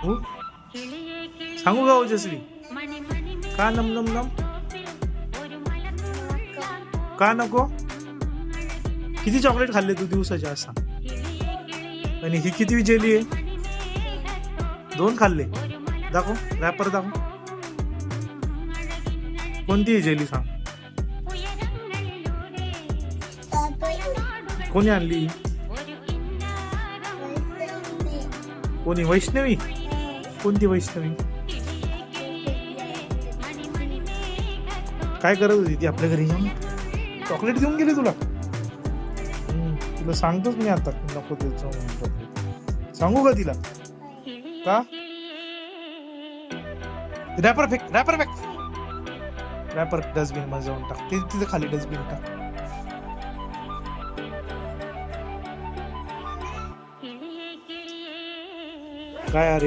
हो सांगू का ओजस्वी का नम नम नम का नको किती चॉकलेट खाल्ले तू दिवसाच्या आज सांग आणि ही किती जेली आहे 2 खाल्ले दाखव रॅपर दाखव कोणती आहे जेली सांग कोणी आणली कोणी वैष्णवी कोणती वैष्णवी काय करत होती ती आपल्या घरी येऊन चॉकलेट देऊन गेली तुला तुला सांगतोच मी आता नको चॉकलेट सांगू का तिला का रॅपर फेक रॅपर डस्टबिन मध्ये जाऊन टाक ते तिथे खाली डस्टबिन टाक काय अरे